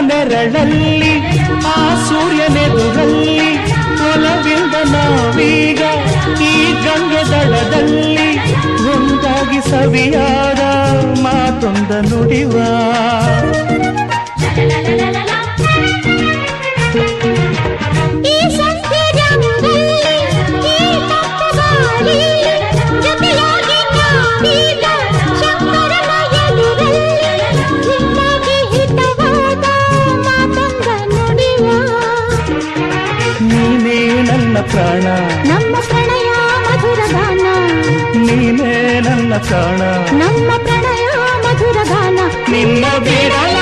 ನೆರಳಲ್ಲಿ ಆ ಸೂರ್ಯನೆದುರಲ್ಲಿ ಒಲವಿಂದ ನಾವೀಗ ಈ ಗಂಗೆ ದಡದಲ್ಲಿ ಒಂದಾಗಿ ಸವಿಯಾದ ಮಾತೊಂದ ನುಡಿವ ಪ್ರಾಣ ನಮ್ಮ ಪ್ರಣಯ ಮಧುರ ಗಾನ ನೀನೇ ನನ್ನ ಪ್ರಾಣ ನಮ್ಮ ಪ್ರಣಯ ಮಧುರ ಗಾನ ನಿನ್ನ ಬಿಡಲ